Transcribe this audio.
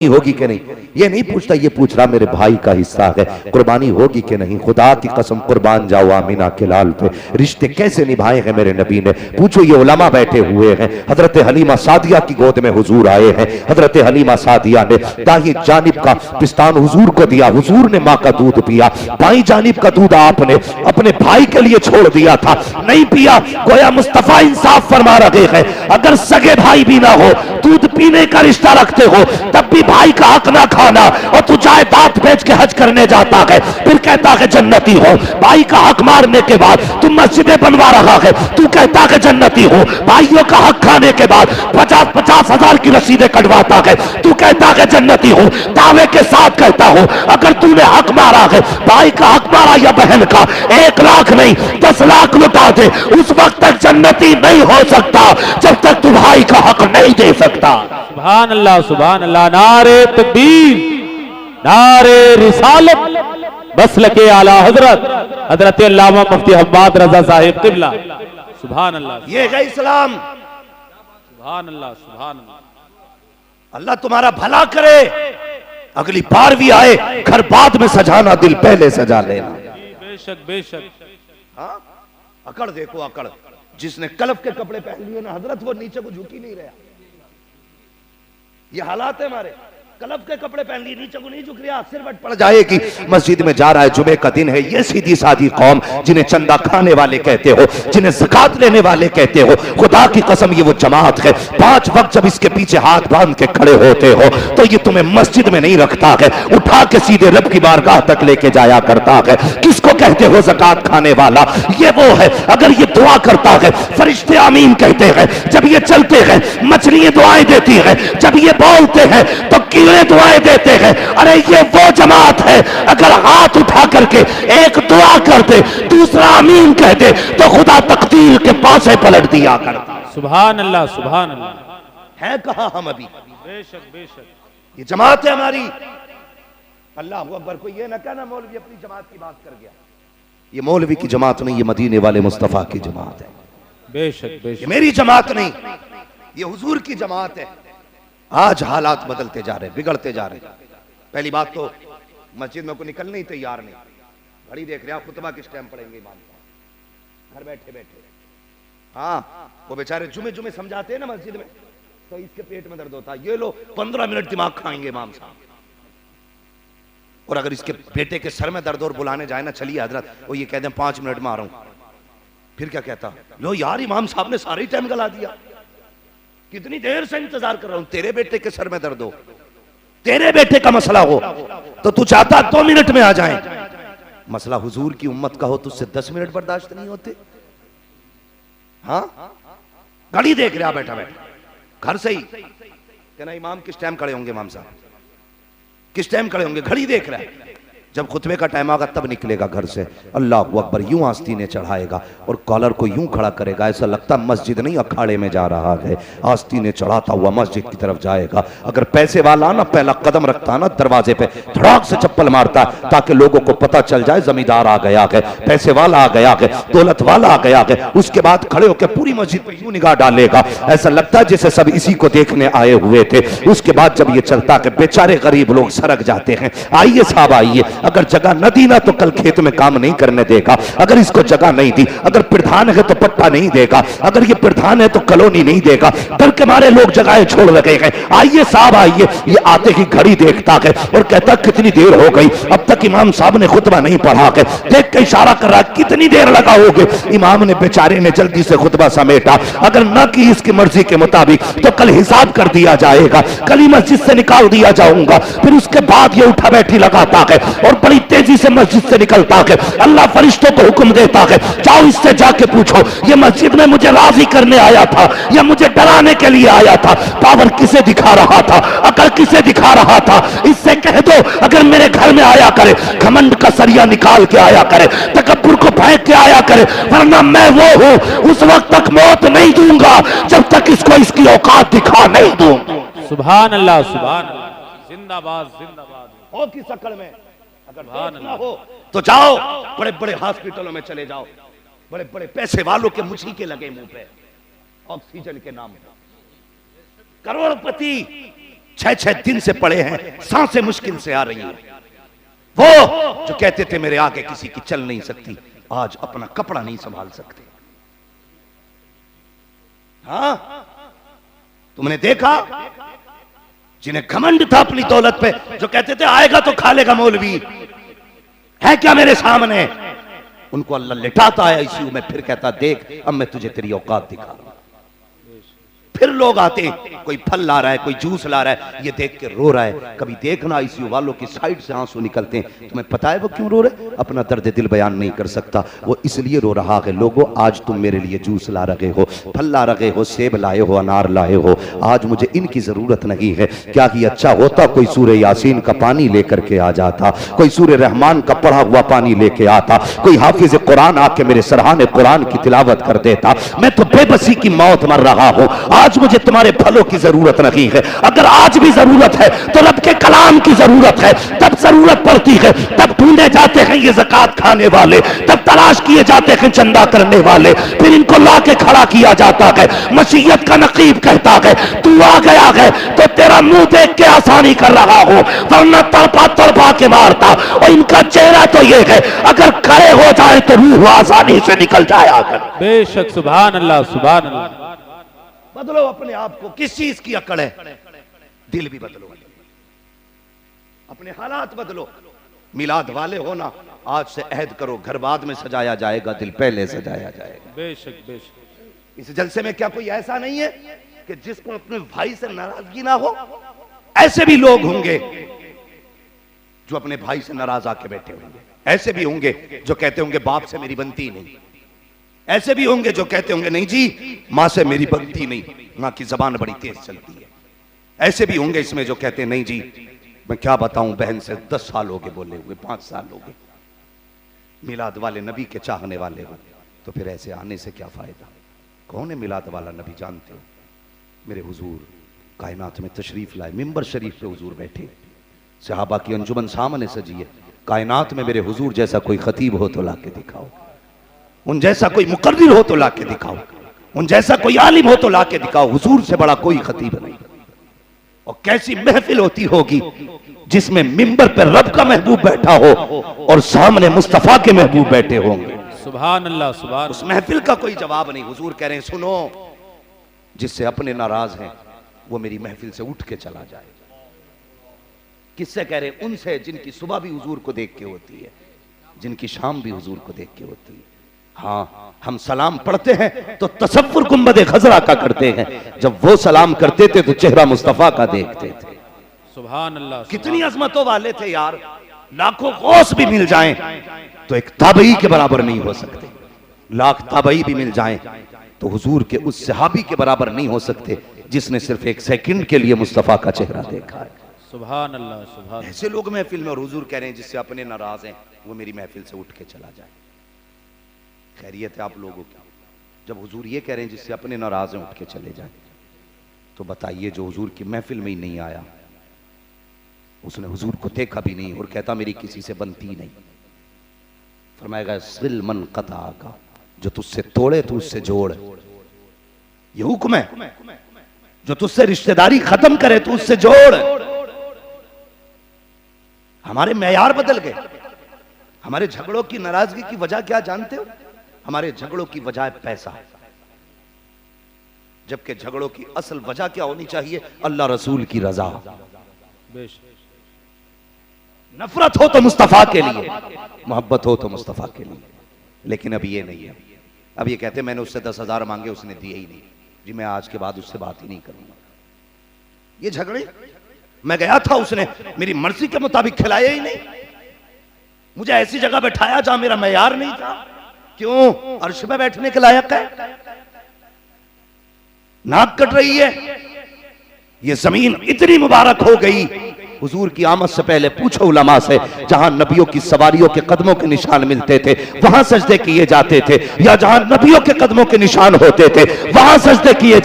होगी कि नहीं, ये नहीं पूछता, ये पूछ रहा मेरे भाई का हिस्सा है, कुर्बानी होगी कि नहीं। खुदा की कसम कुर्बान जाओ आमीना के लाल पे। रिश्ते कैसे निभाए हैं मेरे नबी ने, पूछो। ये उलमा बैठे हुए हैं, हजरत हलीमा सादिया की गोद में हुजूर आए हैं। हजरत हलीमा सादिया ने दाहिनी जानिब का पिस्तान हुजूर को दिया, हुजूर ने माँ का दूध पिया। बाई जानिब का दूध आपने अपने भाई के लिए छोड़ दिया था, नहीं पिया। गोया मुस्तफा इंसाफ फरमा रहे हैं, अगर सगे भाई भी ना हो, दूध पीने का रिश्ता रखते हो, तब भी भाई का हक ना खाना। और तू चाहे दांत बेच के हज करने जाता है, फिर कहता है जन्नती हो। भाई का हक मारने के बाद तू मस्जिदें बनवा रहा है, तू कहता है जन्नती हो। भाइयों का हक खाने के बाद 50-50 हजार की रसीदें कटवाता है, तू कहता है जन्नती हो। दावे के साथ कहता हो, अगर तूने हक मारा है, भाई का हक मारा या बहन का, 1 लाख नहीं 10 लाख लुटा दे, उस वक्त तक जन्नती नहीं हो सकता जब तक तू भाई का हक नहीं दे सकता। सुभान अल्लाह, सुभान अल्लाह। नारे तकबीर, नारे रिसालत, मसलके आला हजरत हजरत अल्लामा मुफ्ती हम्माद रजा साहिब किबला। सुभान अल्लाह, ये है इस्लाम। सुभान अल्लाह, सुभान अल्लाह। अल्लाह तुम्हारा भला करे, अगली बार भी आए घर बाद में सजाना, दिल पहले सजा लेना। बेशक बेशक। हाँ, अकड़ देखो अकड़, जिसने कलफ के कपड़े पहन लिए ना हजरत, वो नीचे को झुक ही नहीं रहा। ये हालात है हमारे, कलब के कपड़े पहन लिए, नीचे को नहीं झुक रहा, सिर वट पड़ जाएगी। मस्जिद में जा रहा है, जुमे का दिन है। ये सीधी सादी कौम जिन्हें चंदा खाने वाले कहते हो, जिन्हें ज़कात लेने वाले कहते हो, खुदा की कसम ये वो जमात है, 5 वक्त जब इसके पीछे हाथ बांध के खड़े होते हो तो ये तुम्हें मस्जिद में नहीं रखता है, उठा के सीधे रब की बारगाह तक लेके जाया करता है। किसको कहते हो ज़कात खाने वाला? ये वो है, अगर ये दुआ करता है फरिश्ते आमीन कहते हैं, जब ये चलते हैं मछलियां दुआएं देती है, जब ये बोलते हैं तो कीड़े दुआएं देते हैं। अरे ये वो जमात है, अगर हाथ उठा करके एक दुआ कर दे, दूसरा आमीन कह दे, तो खुदा तकदीर के पासे पलट दिया करता। सुभान अल्लाह, सुभान अल्लाह। है कहां हम अभी? बेशक बेशक। ये जमात है हमारी। अल्लाह अकबर। कोई ये ना कहना मौलवी अपनी जमात की बात कर गया, ये मौलवी की जमात नहीं, ये मदीने वाले मुस्तफा की जमात है। बेशक बेशक। ये मेरी जमात नहीं, ये हुजूर की जमात है। आज हालात बदलते जा रहे, बिगड़ते जा रहे। पहली बात तो मस्जिद में कोई निकलने ही तैयार नहीं, घड़ी देख रहे, खुतबा किस टाइम पढ़ेंगे इमाम साहब, घर बैठे बैठे। हाँ, वो बेचारे जुमे जुमे समझाते हैं ना मस्जिद में, तो इसके पेट में दर्द होता है, ये लो 15 मिनट दिमाग खाएंगे इमाम साहब। और अगर इसके बेटे के सर में दर्द और बुलाने जाए ना, चलिए हजरत, वो ये कहते हैं 5 मिनट में आ रहा हूं, फिर क्या कहता, लो यार इमाम साहब ने सारा ही टाइम गला दिया, कितनी देर से इंतजार कर रहा हूं। तेरे बेटे के सर में दर्द हो, तेरे बेटे का मसला हो, तो तू चाहता 2 मिनट में आ जाए। मसला हुजूर की उम्मत का हो तो उससे 10 मिनट बर्दाश्त नहीं होते। हाँ, घड़ी देख रहा बैठा बैठा घर से ही, कहना इमाम किस टाइम खड़े होंगे, इमाम साहब किस टाइम खड़े होंगे, घड़ी देख रहा है। जब खुतबे का टाइम आगा तब निकलेगा घर से, अल्लाह अकबर, यूं आस्तीने चढ़ाएगा और कॉलर को यूं खड़ा करेगा, ऐसा लगता मस्जिद नहीं अखाड़े में जा रहा है। आस्तीने चढ़ाता हुआ मस्जिद की तरफ जाएगा। अगर पैसे वाला ना पहला कदम रखता ना दरवाजे पे, धड़ाक से चप्पल मारता ताकि लोगों को पता चल जाए जमींदार आ गया है, पैसे वाला आ गया है, दौलत वाला आ गया है। उसके बाद खड़े होकर पूरी मस्जिद पे यूं निगाह डालेगा, ऐसा लगता है जैसे सब इसी को देखने आए हुए थे। उसके बाद जब ये चलता है, बेचारे गरीब लोग सरक जाते हैं, आइए साहब आइए। अगर जगह न दी ना तो कल खेत में काम नहीं करने देगा, अगर इसको जगह नहीं दी, अगर प्रधान है तो पट्टा नहीं देगा, अगर ये प्रधान है तो कॉलोनी नहीं देगा। डर के मारे लोग जगहें छोड़ लगे हैं, आइए साहब आइए। ये आते ही घड़ी देखता है और कहता कितनी देर हो गई, अब तक इमाम साहब ने खुतबा नहीं पढ़ा है। देख के इशारा कर रहा, कितनी देर लगाओगे? इमाम ने बेचारे ने जल्दी से खुतबा समेटा, अगर न की इसकी मर्जी के मुताबिक तो कल हिसाब कर दिया जाएगा, कल ही मस्जिद से निकाल दिया जाऊंगा। फिर उसके बाद ये उठा बैठी लगाता है और बड़ी तेजी से मस्जिद से निकलता है। अल्लाह फरिश्तों को हुक्म देता है, जाओ इससे जाके पूछो ये मस्जिद में मुझे राजी करने आया था या मुझे डराने के लिए आया था? पावर किसे दिखा रहा था, अकल किसे दिखा रहा था? इससे कह दो अगर मेरे घर में आया करे, घमंड का सरिया निकाल के आया करे, तकब्बुर को फेंक के आया करे, वरना मैं वो हूं उस वक्त तक मौत नहीं दूंगा जब तक इसको इसकी औकात दिखा नहीं दूं। सुभान अल्लाह, सुभान अल्लाह, जिंदाबाद जिंदाबाद। हो की सकड़ में अगर ना हो तो जाओ बड़े बड़े हॉस्पिटलों में चले जाओ, बड़े बड़े पैसे वालों के मुझीके लगे मुंह पे ऑक्सीजन के नाम पे, करोड़पति 6-6 दिन से पड़े हैं, सांसें मुश्किल से आ रही हैं। वो जो कहते थे मेरे आगे किसी की चल नहीं सकती, आज अपना कपड़ा नहीं संभाल सकते। हाँ, तुमने देखा जिन्हें घमंड था अपनी दौलत पे, जो कहते थे आएगा तो खा लेगा मौलवी, है क्या मेरे सामने, उनको अल्लाह लिटाता है आईसीयू में, फिर कहता देख अब मैं तुझे तेरी औकात दिखा। फिर लोग आते हैं, कोई फल ला रहा है, कोई जूस ला रहा है, ये देख के रो रहा है। कभी देखना आईसीयू वालों की साइड से आंसू निकलते हैं। तुम्हें पता है वो क्यों रो रहे? अपना दर्द दिल बयान नहीं कर सकता, वो इसलिए रो रहा है। लोगों, आज तुम मेरे लिए जूस ला रहे हो, फल ला रहे हो, सेब लाए हो, अनार लाए हो, आज मुझे इनकी जरूरत नहीं है। क्या ही अच्छा होता कोई सूरह यासीन का पानी लेकर के आ जाता, कोई सूरह रहमान का पढ़ा हुआ पानी लेके आता, कोई हाफिज कुरान आके मेरे सरहाने कुरान की तिलावत कर देता। मैं तो बेबसी की मौत मर रहा हूं, आज मुझे तुम्हारे फलों की जरूरत नहीं है। अगर आज भी जरूरत है तो रब के कलाम की जरूरत है, तब जरूरत पड़ती है, तब ढूंढे जाते हैं ये ज़कात खाने वाले, तब तलाश किए जाते हैं चंदा करने वाले, फिर इनको ला के खड़ा किया जाता है। मसीहत का नकीब कहता है तू आ गया है तो तेरा मुंह देख के आसानी कर रहा हो, वरना तड़पा तड़पा के मारता। और इनका चेहरा तो ये है अगर खड़े हो जाए तो रूह आसानी से निकल जाया कर। बेशक, सुभान अल्लाह, सुभान अल्लाह। बदलो अपने आप को, किस चीज की अकड़ है? दिल भी बदलो, अपने हालात बदलो। मिलाद वाले हो ना, आज से अहद करो, घर बाद में सजाया जाएगा, दिल पहले सजाया जाएगा। बेशक, बेशक। इस जलसे में क्या कोई ऐसा नहीं है कि जिसको अपने भाई से नाराजगी ना हो? ऐसे भी लोग होंगे जो अपने भाई से नाराज आके बैठे होंगे, ऐसे भी होंगे जो कहते होंगे बाप से मेरी बनती नहीं, ऐसे भी होंगे जो कहते होंगे नहीं जी मां से मेरी बनती नहीं, मां की जबान बड़ी तेज चलती है। ऐसे भी होंगे इसमें जो कहते हैं नहीं जी मैं क्या बताऊं, बहन से 10 साल हो गए बोले हुए, 5 साल हो गए। मिलाद वाले नबी के चाहने वाले हो तो फिर ऐसे आने से क्या फायदा? कौन है मिलाद वाला नबी जानते हो? मेरे हुजूर कायनात में तशरीफ लाए, मिंबर शरीफ पे हुजूर बैठे, सहाबा की अंजुमन सामने सजी है। कायनात में मेरे हुजूर जैसा कोई खतीब हो तो ला के दिखाओ, उन जैसा कोई मुकर्रिर हो तो ला के दिखाओ, उन जैसा कोई आलिम हो तो ला के दिखाओ। हुजूर से बड़ा कोई खतीब नहीं। और कैसी महफिल होती होगी जिसमें मिंबर पर रब का महबूब बैठा हो और सामने मुस्तफा के महबूब बैठे होंगे। सुभान अल्लाह, सुभान। उस महफिल का कोई जवाब नहीं। हुजूर कह रहे हैं सुनो, जिससे अपने नाराज हैं वो मेरी महफिल से उठ के चला जाए। किससे कह रहे हैं? उनसे जिनकी सुबह भी हुजूर को देख के होती है, जिनकी शाम भी हुजूर को देख के होती है। हाँ, हम सलाम पढ़ते हैं तो तसव्वुर गुंबद खजरा का करते हैं, जब वो सलाम करते थे तो चेहरा मुस्तफा का देखते थे। सुभान अल्लाह। कितनी अजमतों वाले थे यार, लाखों गौस भी मिल जाएं तो एक ताबई के बराबर नहीं हो सकते, लाख ताबई भी मिल जाएं तो हुजूर के उस सहाबी के बराबर नहीं हो सकते जिसने सिर्फ 1 सेकंड के लिए मुस्तफा का चेहरा देखा है। सुभान अल्लाह, सुभान। ऐसे लोग महफिल में, और हुजूर कह रहे हैं जिससे अपने नाराज हैं वो मेरी महफिल से उठ के चला जाए। खैरियत है आप लोगों की? जब हुजूर ये कह रहे हैं जिससे अपने नाराज हैं उठ के चले जाए, तो बताइए जो हुजूर की महफिल में ही नहीं आया, उसने हुजूर को देखा भी नहीं और कहता मेरी किसी से बनती नहीं। फरमाएगा सिल मन कता का, जो तुझसे तोड़े तो उससे जोड़, ये हुक्म है। जो तुझसे रिश्तेदारी खत्म करे तो उससे जोड़। हमारे मेयार बदल गए। हमारे झगड़ों की, नाराजगी की वजह क्या जानते हो? हमारे झगड़ों की वजह पैसा, जबकि झगड़ों की असल वजह क्या होनी चाहिए? अल्लाह रसूल की रजा। नफरत हो तो मुस्तफा के लिए, मोहब्बत हो तो मुस्तफा के लिए। लेकिन अब ये नहीं है। अब ये कहते मैंने उससे 10,000 मांगे, उसने दिए ही नहीं जी, मैं आज के बाद उससे बात ही नहीं करूंगा। ये झगड़े, मैं गया था उसने मेरी मर्जी के मुताबिक खिलाया ही नहीं, मुझे ऐसी जगह बैठाया जहां मेरा मेयार नहीं था। क्यों? अर्श में बैठने के लायक है? नाक कट रही है। ये जमीन इतनी मुबारक हो गई, हुजूर की आमद से पहले पूछो उलमा से, जहां नबियों की सवारियों के कदमों के निशान मिलते थे वहां सजदे किए जाते थे, या जहां नबियों के कदमों के निशान होते थे वहां सजदे किए